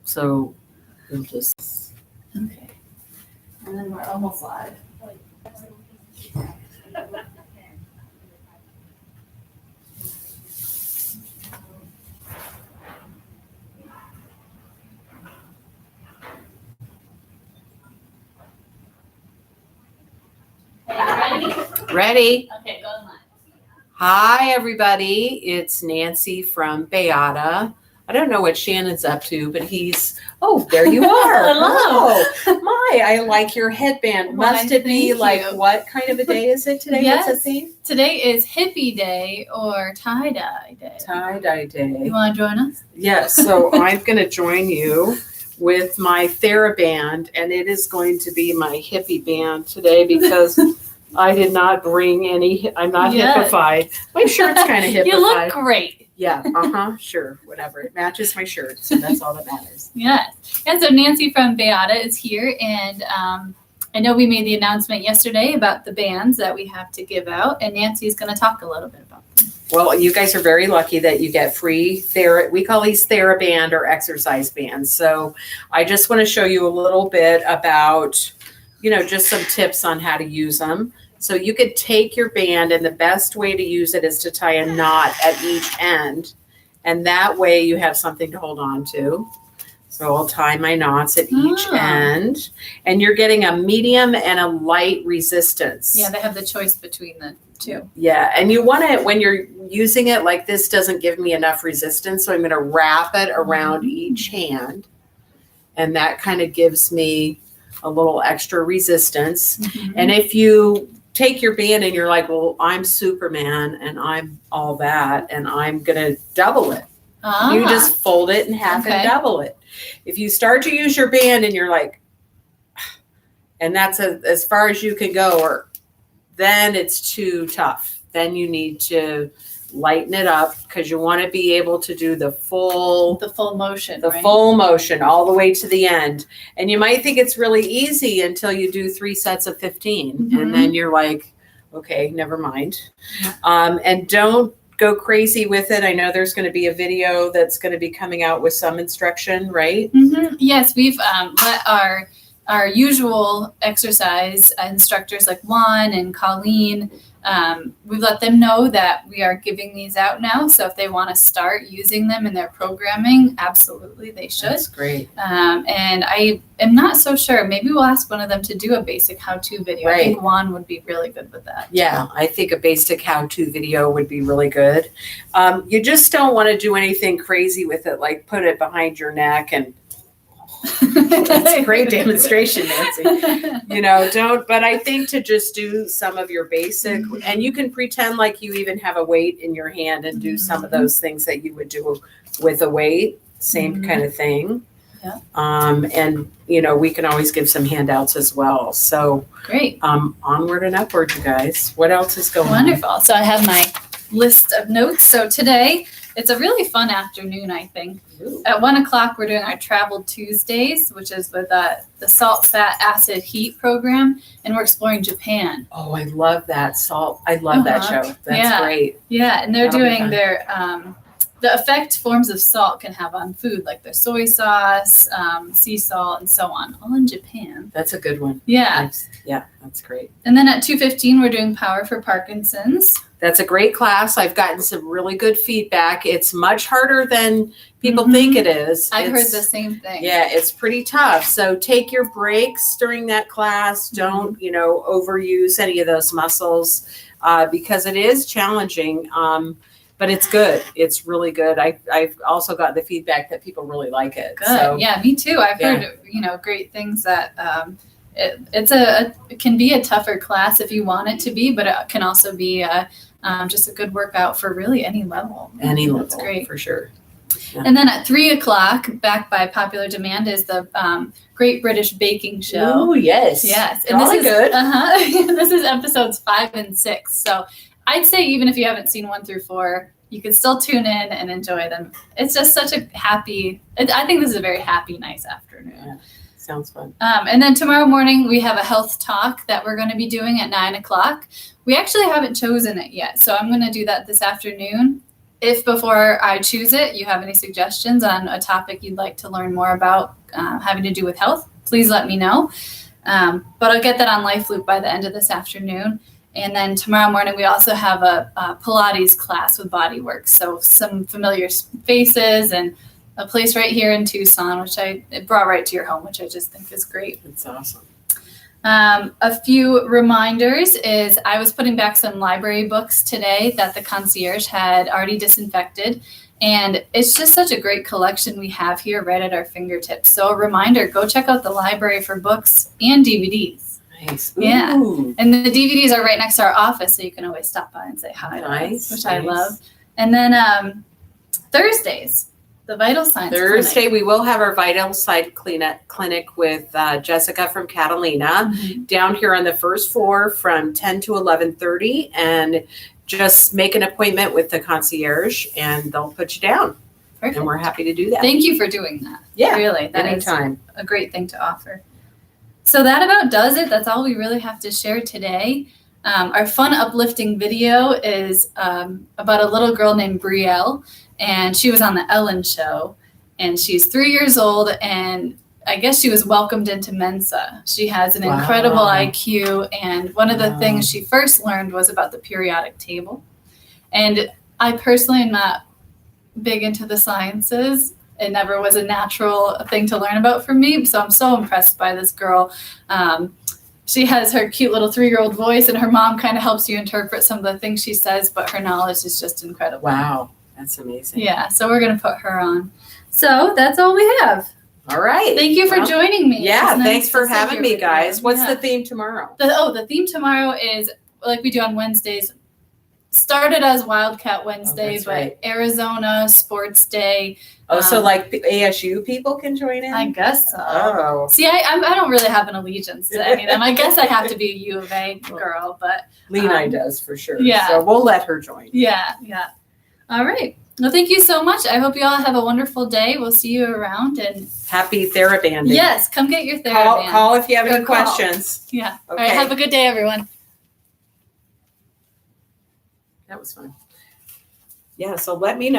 So we'll just. Okay. And then we're almost live. Ready? Okay, go live. Hi, everybody. It's Nancy from Beata. I don't know what Shannon's up to, but there you are. Hello. Oh, my, I like your headband. Why, Must it be thank like, you. what kind of a day is it today? Yes. What's the theme? Today is Hippie Day or Tie-Dye Day. Tie-dye day. You want to join us? Yes, so I'm going to join you with my TheraBand, and it is going to be my hippie band today because I did not bring any. I'm not hippified. My shirt's kind of hippified. You look great. Yeah, sure, whatever. It matches my shirt, so that's all that matters. Yes. And so Nancy from Beata is here, and I know we made the announcement yesterday about the bands that we have to give out, and Nancy's going to talk a little bit about them. Well, you guys are very lucky that you get free we call these TheraBand or exercise bands. So I just want to show you a little bit about, just some tips on how to use them. So you could take your band, and the best way to use it is to tie a knot at each end. And that way you have something to hold on to. So I'll tie my knots at each end. And you're getting a medium and a light resistance. Yeah, they have the choice between the two. Yeah, and you want it when you're using it, like this doesn't give me enough resistance. So I'm going to wrap it around each hand. And that kind of gives me a little extra resistance. Mm-hmm. And if you take your band and you're like, well, I'm Superman and I'm all that, and I'm going to double it. You just fold it in half and double it. If you start to use your band and you're like, and that's as far as you can go, then it's too tough. Then you need to lighten it up because you want to be able to do the full motion, full motion all the way to the end. And you might think it's really easy until you do 3 sets of 15. Mm-hmm. And then you're like, okay, never mind. And don't go crazy with it. I know there's going to be a video that's going to be coming out with some instruction, right? Mm-hmm. Yes, we've let our usual exercise instructors like Juan and Colleen, we've let them know that we are giving these out now. So if they want to start using them in their programming, absolutely they should. That's great. And I am not so sure. Maybe we'll ask one of them to do a basic how-to video. Right. I think Juan would be really good with that. Yeah, I think a basic how-to video would be really good. You just don't want to do anything crazy with it, like put it behind your neck and that's a great demonstration, Nancy. But I think to just do some of your basic, and you can pretend like you even have a weight in your hand and do some of those things that you would do with a weight, same kind of thing. Yeah. And we can always give some handouts as well. So great. Onward and upward, you guys. What else is going on? Wonderful. So I have my list of notes. So today, it's a really fun afternoon, I think. Ooh. At 1:00, we're doing our Travel Tuesdays, which is with the Salt, Fat, Acid, Heat program, and we're exploring Japan. Oh, I love that salt. I love that show. That's great. Yeah, and they're That'll be doing fun. the effect forms of salt can have on food, like their soy sauce, sea salt, and so on, all in Japan. That's a good one. Yeah. Yeah, that's great. And then at 2:15, we're doing Power for Parkinson's. That's a great class. I've gotten some really good feedback. It's much harder than people think it is. I've heard the same thing. Yeah, it's pretty tough. So take your breaks during that class. Don't, overuse any of those muscles because it is challenging. But it's good. It's really good. I've also gotten the feedback that people really like it. Good. So, yeah, me too. I've heard, great things that it can be a tougher class if you want it to be, but it can also be just a good workout for really any level. Any level, that's great. For sure. Yeah. And then at 3:00, backed by popular demand, is the Great British Baking Show. Oh, yes. Yes. And this is good. This is episodes 5 and 6. So I'd say even if you haven't seen 1 through 4, you can still tune in and enjoy them. It's just such a I think this is a very happy, nice afternoon. Yeah. Sounds fun. And then tomorrow morning, we have a health talk that we're going to be doing at 9:00. We actually haven't chosen it yet, so I'm going to do that this afternoon. if before I choose it, you have any suggestions on a topic you'd like to learn more about having to do with health, please let me know. But I'll get that on Life Loop by the end of this afternoon. And then tomorrow morning, we also have a Pilates class with Bodyworks. So some familiar faces and a place right here in Tucson, which it brought right to your home, which I just think is great. It's awesome. A few reminders is I was putting back some library books today that the concierge had already disinfected. And it's just such a great collection we have here right at our fingertips. So a reminder, go check out the library for books and DVDs. Nice. Yeah. Ooh. And the DVDs are right next to our office, so you can always stop by and say hi. Nice. Which I love. And then Thursdays, the Vital Signs Thursday, Clinic. we will have our Vital Signs Clinic with Jessica from Catalina down here on the first floor from 10 to 11:30, and just make an appointment with the concierge, and they'll put you down. Perfect. And we're happy to do that. Thank you for doing that. Yeah, Really, that is anytime. a great thing to offer. So that about does it. That's all we really have to share today. Our fun, uplifting video is about a little girl named Brielle, and she was on the Ellen Show, and she's 3 years old, and I guess she was welcomed into Mensa. She has an incredible IQ, and one of the things she first learned was about the periodic table. And I personally am not big into the sciences. It never was a natural thing to learn about for me. So I'm so impressed by this girl. She has her cute little 3-year-old voice, and her mom kind of helps you interpret some of the things she says, but her knowledge is just incredible. Wow, that's amazing. Yeah, so we're going to put her on. So that's all we have. All right. Thank you for joining me. Yeah, It's nice thanks for to sit having here me, with you. guys. What's Yeah. the theme tomorrow? The theme tomorrow is, like we do on Wednesdays, started as Wildcat Wednesday, that's but right. Arizona Sports Day. Oh, so like ASU people can join in? I guess so. Oh, See, I don't really have an allegiance to any of them. I guess I have to be a U of A girl, but Leni does for sure. yeah. So we'll let her join. yeah. All right. Well, thank you so much. I hope you all have a wonderful day. We'll see you around. And Happy TheraBanding. yes, come get your TheraBand. Call if you have Or any call. questions. Yeah. All Okay. right. Have a good day, everyone. That was fun. Yeah, so let me know.